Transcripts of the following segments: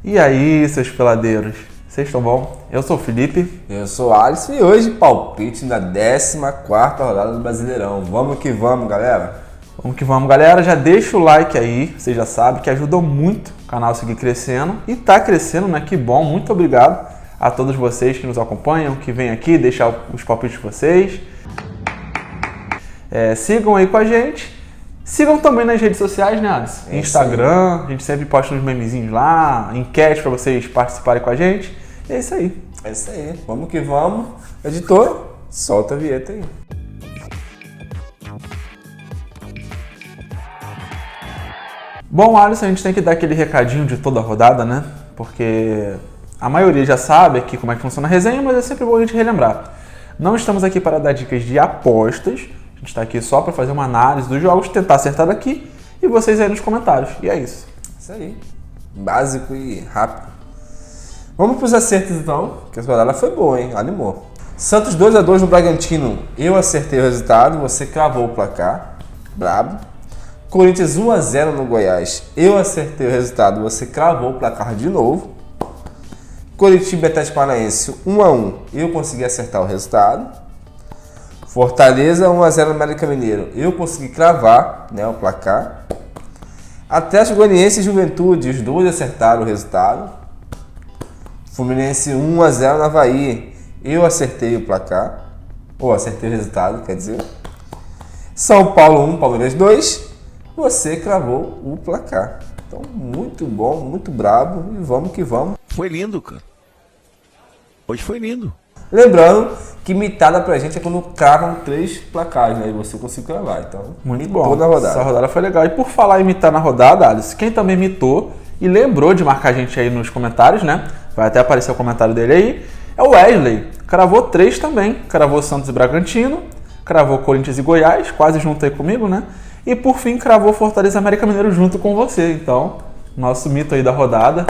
E aí, seus peladeiros? Vocês estão bom? Eu sou o Felipe. Eu sou o Alisson e hoje palpite na 14ª rodada do Brasileirão. Vamos que vamos, galera. Vamos que vamos, galera. Já deixa o like aí, você já sabe que ajudou muito o canal a seguir crescendo. E tá crescendo, né? Que bom. Muito obrigado a todos vocês que nos acompanham, que vêm aqui deixar os palpites de vocês. Sigam aí com a gente. Sigam também nas redes sociais, né, Alisson? Instagram, a gente sempre posta uns memezinhos lá, enquete para vocês participarem com a gente. E é isso aí. É isso aí. Vamos que vamos. Editor, solta a vinheta aí. Bom, Alisson, a gente tem que dar aquele recadinho de toda a rodada, né? Porque a maioria já sabe aqui como é que funciona a resenha, mas é sempre bom a gente relembrar. Não estamos aqui para dar dicas de apostas. A gente está aqui só para fazer uma análise dos jogos, tentar acertar daqui e vocês aí nos comentários. E é isso. Isso aí. Básico e rápido. Vamos para os acertos então, que essa rodada foi boa, hein? Animou. Santos 2-2 no Bragantino. Eu acertei o resultado, você cravou o placar. Brabo. Corinthians 1-0 no Goiás. Eu acertei o resultado, você cravou o placar de novo. Coritiba e Atlético Paranaense 1-1. Eu consegui acertar o resultado. Fortaleza 1-0 no América Mineiro. Eu consegui cravar, né, o placar. Atlético Goianiense e Juventude, os dois acertaram o resultado. Fluminense 1-0 no Avaí. Eu acertei o placar. Ou acertei o resultado, quer dizer. São Paulo 1, Palmeiras 2. Você cravou o placar. Então, muito bom, muito brabo. E vamos que vamos. Foi lindo, cara. Hoje foi lindo. Lembrando que mitada pra gente é quando cravam 3 placares, né? E você conseguiu cravar. Então, muito bom. Na rodada. Essa rodada foi legal. E por falar em imitar na rodada, Alice, quem também imitou e lembrou de marcar a gente aí nos comentários, né? Vai até aparecer o comentário dele aí. É o Wesley. Cravou 3 também. Cravou Santos e Bragantino. Cravou Corinthians e Goiás, quase junto aí comigo, né? E por fim, cravou Fortaleza e América Mineiro junto com você. Então, nosso mito aí da rodada.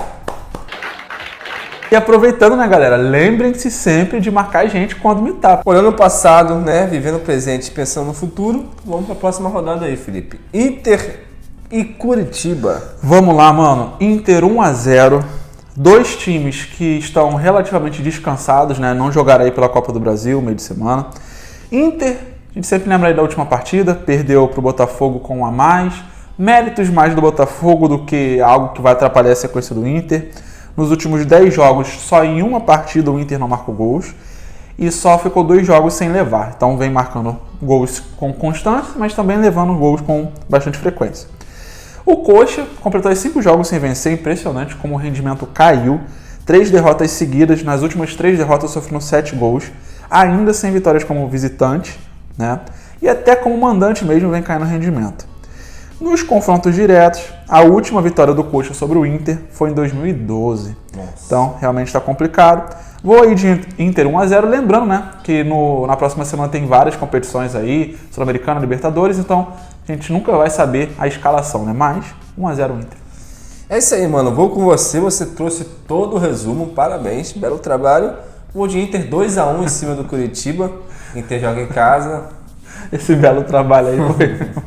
E aproveitando, né, galera, lembrem-se sempre de marcar a gente quando mitar. Olhando o passado, né, vivendo o presente e pensando no futuro, vamos para a próxima rodada aí, Felipe. Inter e Curitiba. Vamos lá, mano. Inter 1-0. Dois times que estão relativamente descansados, né, não jogaram aí pela Copa do Brasil, meio de semana. Inter, a gente sempre lembra aí da última partida, perdeu para o Botafogo com 1 a mais. Méritos mais do Botafogo do que algo que vai atrapalhar a sequência do Inter. Nos últimos 10 jogos, só em uma partida o Inter não marcou gols e só ficou 2 jogos sem levar. Então vem marcando gols com constância, mas também levando gols com bastante frequência. O Coxa completou 5 jogos sem vencer, impressionante como o rendimento caiu. 3 derrotas seguidas, nas últimas 3 derrotas sofrendo 7 gols, ainda sem vitórias como visitante, né? E até como mandante mesmo vem caindo o rendimento. Nos confrontos diretos, a última vitória do Coxa sobre o Inter foi em 2012. Nossa. Então, realmente está complicado. Vou aí de Inter 1-0, lembrando, né, que na próxima semana tem várias competições aí, Sul-Americana, Libertadores, então a gente nunca vai saber a escalação, né? Mas 1-0 Inter. É isso aí, mano. Vou com você trouxe todo o resumo, parabéns, belo trabalho. Vou de Inter 2-1 em cima do Curitiba. Inter joga em casa. Esse belo trabalho aí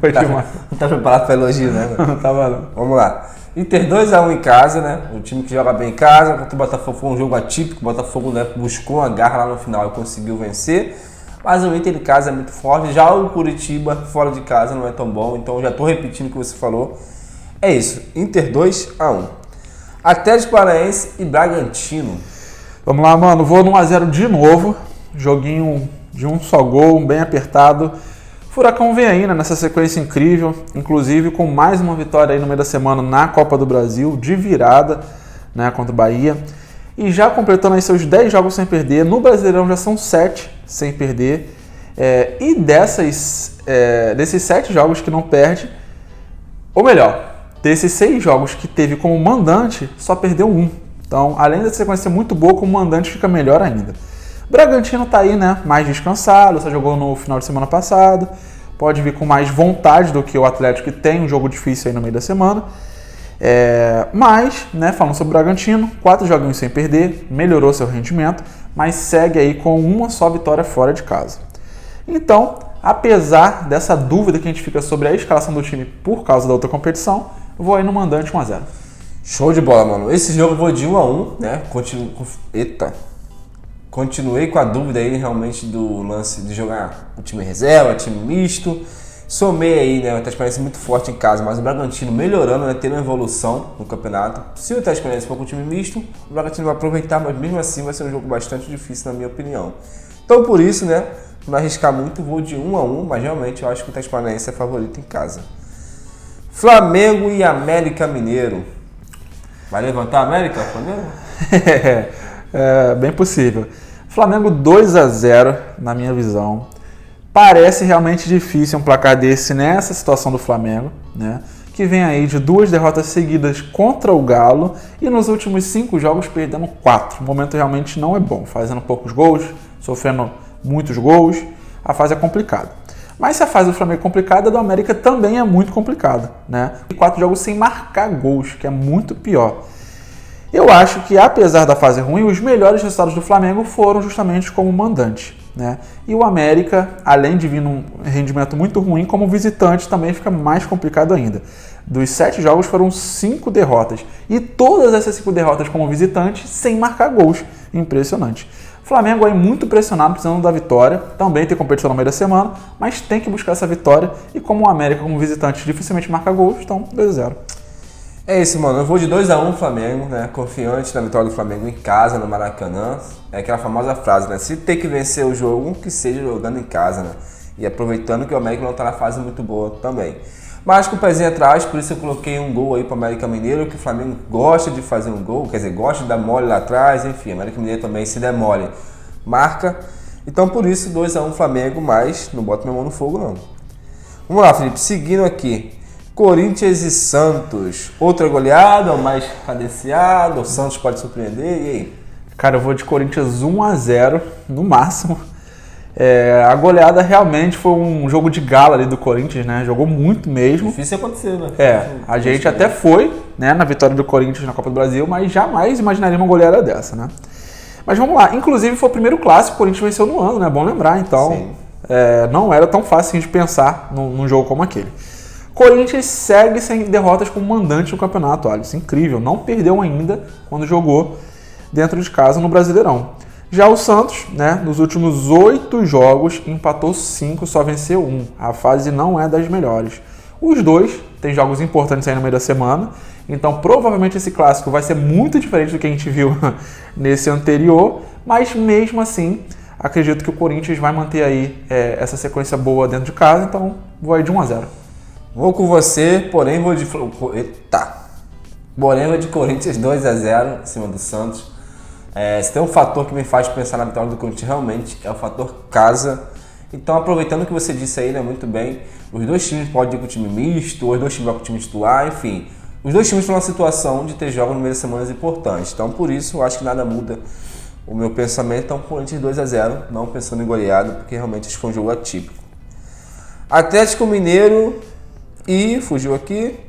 foi demais. Não tá preparado para elogio, né? Não tava não. Vamos lá. Inter 2-1 em casa, né? O time que joga bem em casa. Contra o Botafogo foi um jogo atípico. O Botafogo, né, buscou uma garra lá no final e conseguiu vencer. Mas o Inter em casa é muito forte. Já o Curitiba fora de casa não é tão bom. Então já tô repetindo o que você falou. É isso. Inter 2-1. Atlético Paranaense e Bragantino. Vamos lá, mano. Vou no 1-0 de novo. Joguinho de um só gol, bem apertado. Furacão vem aí, né, nessa sequência incrível, inclusive com mais uma vitória aí no meio da semana na Copa do Brasil, de virada, né, contra o Bahia. E já completando aí seus 10 jogos sem perder, no Brasileirão já são 7 sem perder. E desses 7 jogos que não perde, ou melhor, desses 6 jogos que teve como mandante, só perdeu 1. Então, além dessa sequência muito boa, como mandante fica melhor ainda. Bragantino tá aí, né, mais descansado, só jogou no final de semana passado, pode vir com mais vontade do que o Atlético, que tem um jogo difícil aí no meio da semana. Mas, né, falando sobre o Bragantino, 4 joguinhos sem perder, melhorou seu rendimento, mas segue aí com uma só vitória fora de casa. Então, apesar dessa dúvida que a gente fica sobre a escalação do time por causa da outra competição, eu vou aí no mandante 1-0. Show de bola, mano. Esse jogo eu vou de 1-1, né? Continuei com a dúvida aí realmente do lance de jogar o time reserva, time misto. Somei aí, né? O Atlético Paranaense muito forte em casa, mas o Bragantino melhorando, né? Tendo uma evolução no campeonato. Se o Atlético Paranaense for com o time misto, o Bragantino vai aproveitar, mas mesmo assim vai ser um jogo bastante difícil, na minha opinião. Então, por isso, né? Não arriscar muito, vou de 1-1, mas realmente eu acho que o Atlético Paranaense é favorito em casa. Flamengo e América Mineiro. Vai levantar a América, Flamengo? É bem possível. Flamengo 2-0, na minha visão. Parece realmente difícil um placar desse nessa situação do Flamengo, né? Que vem aí de 2 derrotas seguidas contra o Galo e nos últimos 5 jogos perdendo 4. O momento realmente não é bom, fazendo poucos gols, sofrendo muitos gols, a fase é complicada. Mas se a fase do Flamengo é complicada, a do América também é muito complicada, né? E 4 jogos sem marcar gols, que é muito pior. Eu acho que, apesar da fase ruim, os melhores resultados do Flamengo foram justamente como mandante, né? E o América, além de vir num rendimento muito ruim, como visitante também fica mais complicado ainda. Dos 7 jogos foram 5 derrotas. E todas essas 5 derrotas como visitante sem marcar gols. Impressionante. Flamengo aí muito pressionado, precisando da vitória. Também tem competição no meio da semana, mas tem que buscar essa vitória. E como o América, como visitante, dificilmente marca gols, então 2-0. É isso, mano. Eu vou de 2-1 Flamengo, né? Confiante na vitória do Flamengo em casa, no Maracanã. É aquela famosa frase, né? Se tem que vencer o jogo, que seja jogando em casa, né? E aproveitando que o América não tá na fase muito boa também. Mas com o pezinho atrás, por isso eu coloquei um gol aí pro América Mineiro, que o Flamengo gosta de fazer um gol, quer dizer, gosta de dar mole lá atrás, enfim, o América Mineiro também, se der mole, marca. Então por isso, 2-1 Flamengo, mas não boto minha mão no fogo, não. Vamos lá, Felipe, seguindo aqui. Corinthians e Santos. Outra goleada, ou mais cadenciado, o Santos pode surpreender, e aí? Cara, eu vou de Corinthians 1-0, no máximo. A goleada realmente foi um jogo de gala ali do Corinthians, né? Jogou muito mesmo. Difícil acontecer, né? A gente até foi, né, na vitória do Corinthians na Copa do Brasil, mas jamais imaginaria uma goleada dessa, né? Mas vamos lá, inclusive foi o primeiro clássico que o Corinthians venceu no ano, né? Bom lembrar, então não era tão fácil de pensar num jogo como aquele. Corinthians segue sem derrotas como mandante no campeonato, Alisson. Incrível, não perdeu ainda quando jogou dentro de casa no Brasileirão. Já o Santos, né, nos últimos 8 jogos, empatou 5, só venceu 1. A fase não é das melhores. Os dois têm jogos importantes aí no meio da semana, então provavelmente esse clássico vai ser muito diferente do que a gente viu nesse anterior, mas mesmo assim, acredito que o Corinthians vai manter aí essa sequência boa dentro de casa, então vou aí de 1-0. Vou com você, porém vou de Corinthians 2-0 em cima do Santos. Se tem um fator que me faz pensar na vitória do Corinthians realmente é o fator casa. Então, aproveitando o que você disse aí, né, muito bem, os dois times podem ir com o time misto, os dois times vão com o time titular, enfim. Os dois times estão numa situação de ter jogos no meio de semanas importantes. Então, por isso, eu acho que nada muda o meu pensamento. Então, Corinthians 2-0, não pensando em goleada, porque realmente acho que foi um jogo atípico. Atlético Mineiro e, fugiu aqui,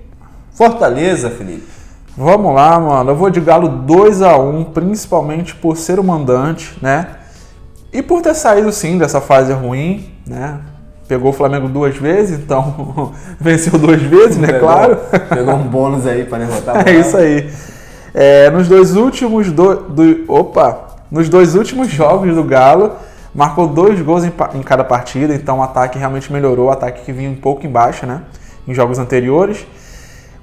Fortaleza, Felipe. Vamos lá, mano. Eu vou de Galo 2-1, principalmente por ser o mandante, né? E por ter saído, sim, dessa fase ruim, né? Pegou o Flamengo 2 vezes, então venceu 2 vezes, né? Claro. Pegou um bônus aí para derrotar. É isso aí. Nos dois últimos jogos do Galo, marcou 2 gols em cada partida, então o ataque realmente melhorou, o ataque que vinha um pouco embaixo, né? Em jogos anteriores.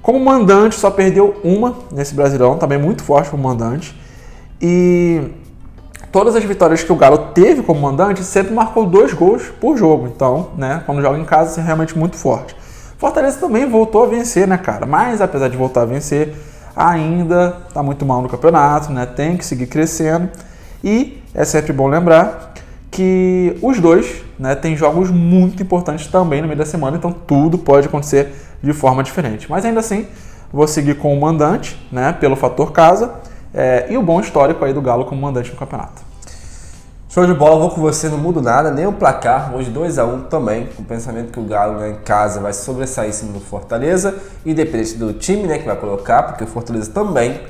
Como mandante, só perdeu uma nesse Brasileirão, também muito forte como mandante. E todas as vitórias que o Galo teve como mandante, sempre marcou 2 gols por jogo. Então, né, quando joga em casa, é realmente muito forte. Fortaleza também voltou a vencer, né, cara? Mas, apesar de voltar a vencer, ainda tá muito mal no campeonato, né? Tem que seguir crescendo. E é sempre bom lembrar que os dois, né, têm jogos muito importantes também no meio da semana, então tudo pode acontecer de forma diferente. Mas ainda assim, vou seguir com o mandante, né, pelo fator casa, e o bom histórico aí do Galo como mandante no campeonato. Show de bola, vou com você, não mudo nada, nem o placar, hoje 2-1 também, com o pensamento que o Galo, né, em casa vai sobressair em cima do Fortaleza, independente do time, né, que vai colocar, porque o Fortaleza também,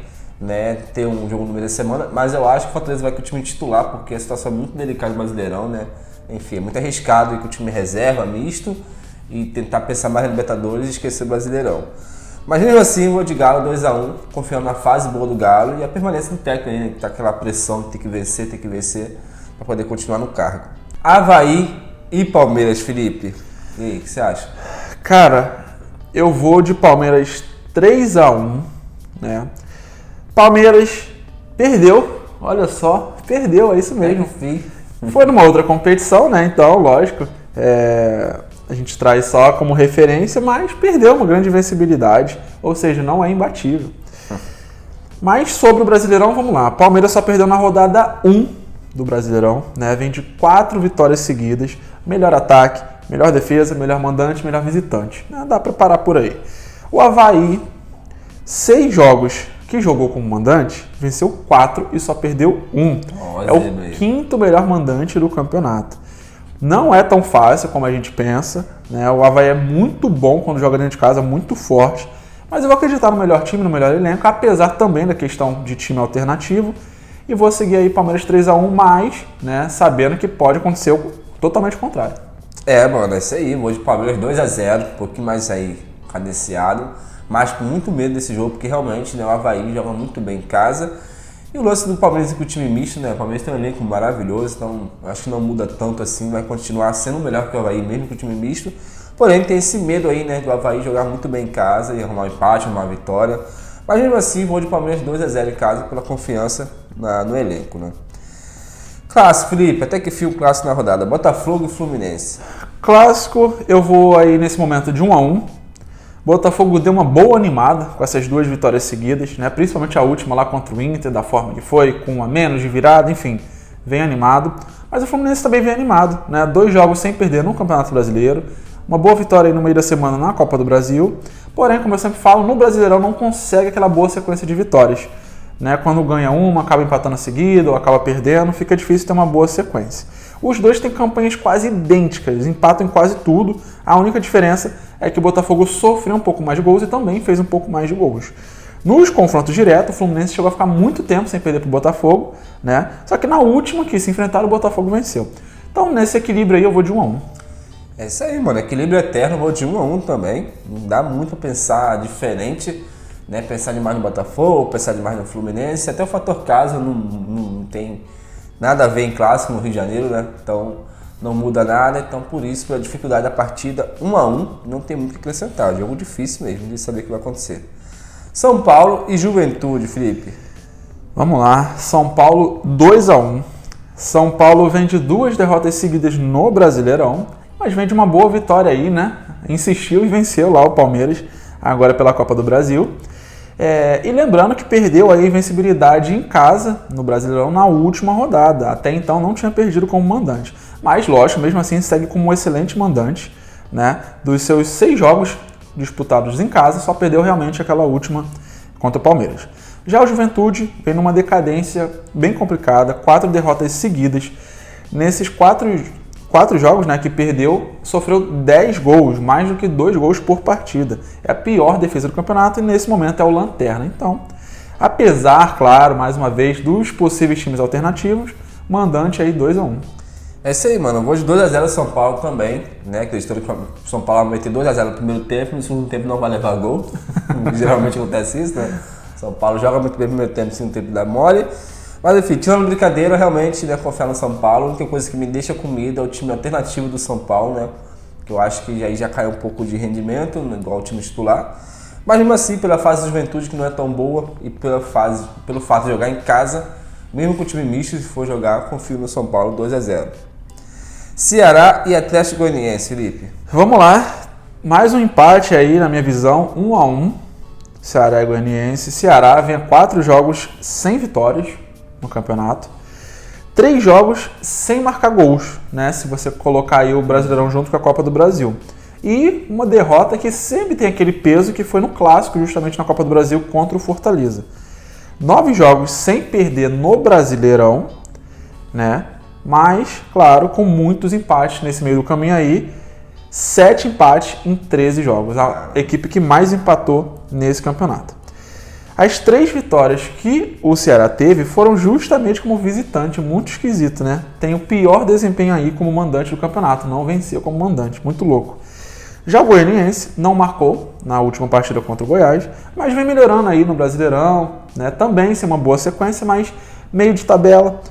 né, ter um jogo no meio da semana, mas eu acho que o Fortaleza vai com o time titular, porque a situação é muito delicada no Brasileirão, né? Enfim, é muito arriscado ir com o time reserva, misto, e tentar pensar mais na Libertadores e esquecer o Brasileirão. Mas mesmo assim, vou de Galo 2-1, confiando na fase boa do Galo e a permanência do técnico, né? Que tá aquela pressão de ter que vencer, para poder continuar no cargo. Avaí e Palmeiras, Felipe. E aí, o que você acha? Cara, eu vou de Palmeiras 3-1, né? Palmeiras perdeu, olha só, perdeu, é isso mesmo. Foi numa outra competição, né? Então, lógico, a gente traz só como referência, mas perdeu uma grande invencibilidade, ou seja, não é imbatível. Mas sobre o Brasileirão, vamos lá. Palmeiras só perdeu na rodada 1 do Brasileirão, né? Vem de 4 vitórias seguidas, melhor ataque, melhor defesa, melhor mandante, melhor visitante. Dá pra parar por aí. O Avaí, 6 jogos que jogou como mandante, venceu 4 e só perdeu 1. É o 5º melhor mandante do campeonato. Não é tão fácil como a gente pensa, né? O Avaí é muito bom quando joga dentro de casa, muito forte. Mas eu vou acreditar no melhor time, no melhor elenco, apesar também da questão de time alternativo. E vou seguir aí Palmeiras 3-1, mas, né, sabendo que pode acontecer o totalmente contrário. Mano, é isso aí. Vou de Palmeiras 2-0, um pouquinho mais aí cadenciado, mas com muito medo desse jogo, porque realmente, né, o Avaí joga muito bem em casa. E o lance do Palmeiras é que o time misto, né? O Palmeiras tem um elenco maravilhoso, então acho que não muda tanto assim, vai continuar sendo melhor que o Avaí, mesmo que o time misto. Porém, tem esse medo aí, né, do Avaí jogar muito bem em casa e arrumar um empate, arrumar uma vitória. Mas mesmo assim, vou de Palmeiras 2-0 em casa pela confiança no elenco, né? Clássico, Felipe, até que fim o clássico na rodada? Botafogo e Fluminense. Clássico, eu vou aí nesse momento de 1-1. Botafogo deu uma boa animada com essas 2 vitórias seguidas, né? Principalmente a última lá contra o Inter, da forma que foi, com 1 a menos de virada, enfim, vem animado. Mas o Fluminense também vem animado, né? 2 jogos sem perder no Campeonato Brasileiro, uma boa vitória aí no meio da semana na Copa do Brasil. Porém, como eu sempre falo, no Brasileirão não consegue aquela boa sequência de vitórias, né? Quando ganha uma, acaba empatando a seguida ou acaba perdendo, fica difícil ter uma boa sequência. Os dois têm campanhas quase idênticas, empatam em quase tudo. A única diferença é que o Botafogo sofreu um pouco mais de gols e também fez um pouco mais de gols. Nos confrontos diretos, o Fluminense chegou a ficar muito tempo sem perder para o Botafogo, né? Só que na última que se enfrentaram, o Botafogo venceu. Então, nesse equilíbrio aí, eu vou de 1-1. É isso aí, mano. Equilíbrio eterno, vou de 1-1 também. Não dá muito pra pensar diferente, né? Pensar demais no Botafogo, pensar demais no Fluminense. Até o fator casa não tem nada a ver em clássico no Rio de Janeiro, né? Então não muda nada. Então por isso, pela dificuldade da partida, 1-1, não tem muito o que acrescentar. Jogo difícil mesmo de saber o que vai acontecer. São Paulo e Juventude, Felipe. Vamos lá. São Paulo 2-1. São Paulo vem de 2 derrotas seguidas no Brasileirão, mas vem de uma boa vitória aí, né? Insistiu e venceu lá o Palmeiras, agora pela Copa do Brasil. E lembrando que perdeu a invencibilidade em casa, no Brasileirão, na última rodada. Até então não tinha perdido como mandante. Mas, lógico, mesmo assim segue como um excelente mandante, né? Dos seus 6 jogos disputados em casa, só perdeu realmente aquela última contra o Palmeiras. Já o Juventude vem numa decadência bem complicada, 4 derrotas seguidas. Nesses 4 jogos, né, que perdeu, sofreu 10 gols, mais do que 2 gols por partida. É a pior defesa do campeonato e nesse momento é o lanterna. Então, apesar, claro, mais uma vez, dos possíveis times alternativos, mandante aí 2-1. É isso aí, mano. Eu vou de 2-0 São Paulo também, né? Acredito que o São Paulo vai meter 2-0 no primeiro tempo, no segundo tempo não vai levar gol. Geralmente acontece isso, né? São Paulo joga muito bem no primeiro tempo, no segundo tempo dá mole. Mas enfim, tirando brincadeira, realmente, né, confiar no São Paulo. A única coisa que me deixa com medo é o time alternativo do São Paulo, né? Que eu acho que aí já caiu um pouco de rendimento, né, igual o time titular. Mas mesmo assim, pela fase da Juventude, que não é tão boa, e pelo fato de jogar em casa, mesmo com o time misto, se for jogar, confio no São Paulo 2-0. Ceará e Atlético Goianiense, Felipe. Vamos lá. Mais um empate aí, na minha visão, 1-1. Ceará e Goianiense. Ceará vem a 4 jogos sem vitórias no campeonato. 3 jogos sem marcar gols, né? Se você colocar aí o Brasileirão junto com a Copa do Brasil. E uma derrota que sempre tem aquele peso que foi no Clássico, justamente na Copa do Brasil contra o Fortaleza. 9 jogos sem perder no Brasileirão, né? Mas, claro, com muitos empates nesse meio do caminho aí. 7 empates em 13 jogos. A equipe que mais empatou nesse campeonato. As 3 vitórias que o Ceará teve foram justamente como visitante, muito esquisito, né? Tem o pior desempenho aí como mandante do campeonato, não venceu como mandante, muito louco. Já o Goianiense não marcou na última partida contra o Goiás, mas vem melhorando aí no Brasileirão, né? Também sem uma boa sequência, mas meio de tabela.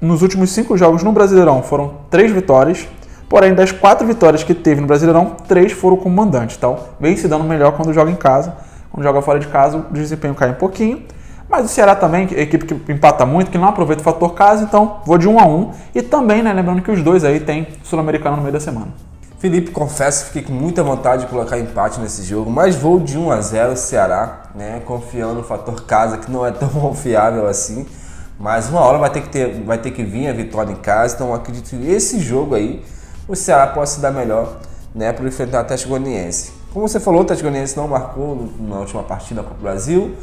Nos últimos 5 jogos no Brasileirão foram 3 vitórias, porém das 4 vitórias que teve no Brasileirão, 3 foram como mandante. Então vem se dando melhor quando joga em casa. Quando joga fora de casa, o desempenho cai um pouquinho. Mas o Ceará também, equipe que empata muito, que não aproveita o fator casa, então vou de 1-1. E também, né, lembrando que os dois aí tem Sul-Americano no meio da semana. Felipe, confesso que fiquei com muita vontade de colocar empate nesse jogo, mas vou de 1-0 Ceará, né, confiando no fator casa, que não é tão confiável assim. Mas uma hora vai ter que vir a vitória em casa, então acredito que esse jogo aí, o Ceará possa se dar melhor, né, para enfrentar o Atlético Goianiense. Como você falou, o Atlético Goianiense não marcou na última partida para o Brasil,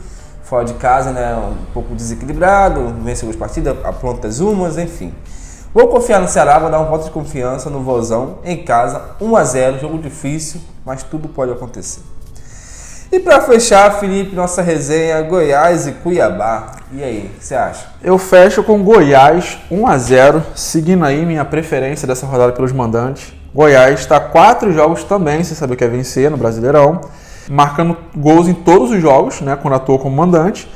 fora de casa, né, um pouco desequilibrado, venceu as partidas, apronta as umas, enfim. Vou confiar no Ceará, vou dar um voto de confiança no Vozão, em casa, 1-0, jogo difícil, mas tudo pode acontecer. E para fechar, Felipe, nossa resenha, Goiás e Cuiabá. E aí, o que você acha? Eu fecho com Goiás 1-0, seguindo aí minha preferência dessa rodada pelos mandantes. Goiás está 4 jogos também, sem saber o que é vencer no Brasileirão, marcando gols em todos os jogos, né, quando atua como mandante,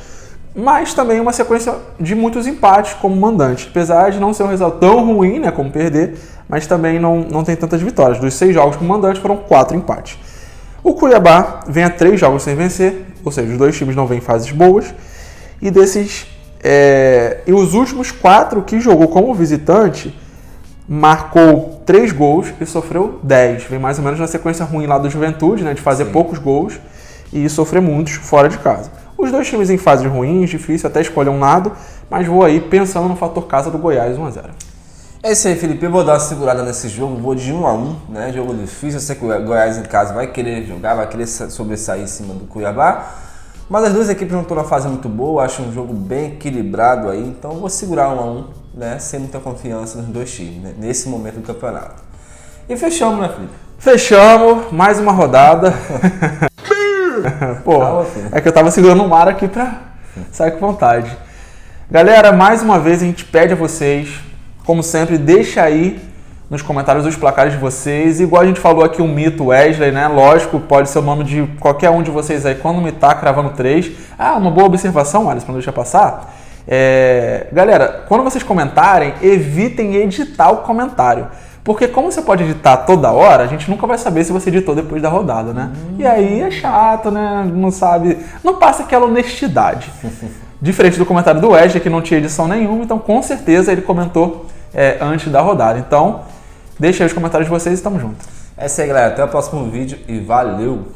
mas também uma sequência de muitos empates como mandante, apesar de não ser um resultado tão ruim, né, como perder, mas também não tem tantas vitórias. Dos 6 jogos como mandante foram 4 empates. O Cuiabá vem a 3 jogos sem vencer, ou seja, os dois times não vêm em fases boas, e e os últimos 4 que jogou como visitante marcou 3 gols e sofreu 10. Vem mais ou menos na sequência ruim lá do Juventude, né, de fazer poucos gols e sofrer muitos fora de casa. Os dois times em fases ruins, difícil até escolher um lado, mas vou aí pensando no fator casa do Goiás 1-0. É isso aí, Felipe. Eu vou dar uma segurada nesse jogo, vou de 1-1, né? Jogo difícil, eu sei que o Goiás em casa vai querer jogar, vai querer sobressair em cima do Cuiabá, mas as duas equipes não estão na fase muito boa, acho um jogo bem equilibrado aí, então eu vou segurar 1-1, né? Sem muita confiança nos dois times, né, nesse momento do campeonato. E fechamos, né, Felipe? Fechamos, mais uma rodada. Pô, é que eu tava segurando o mar aqui pra sair com vontade. Galera, mais uma vez a gente pede a vocês, como sempre, deixa aí nos comentários os placares de vocês. Igual a gente falou aqui, o mito Wesley, né? Lógico, pode ser o nome de qualquer um de vocês aí quando mitar cravando 3. Ah, uma boa observação, Alisson, pra não deixar passar. Galera, quando vocês comentarem, evitem editar o comentário. Porque como você pode editar toda hora, a gente nunca vai saber se você editou depois da rodada, né? E aí é chato, né? Não sabe... Não passa aquela honestidade. Diferente do comentário do Wesley, que não tinha edição nenhuma, então com certeza ele comentou antes da rodada. Então, deixa aí os comentários de vocês e tamo junto. É isso aí, galera. Até o próximo vídeo e valeu!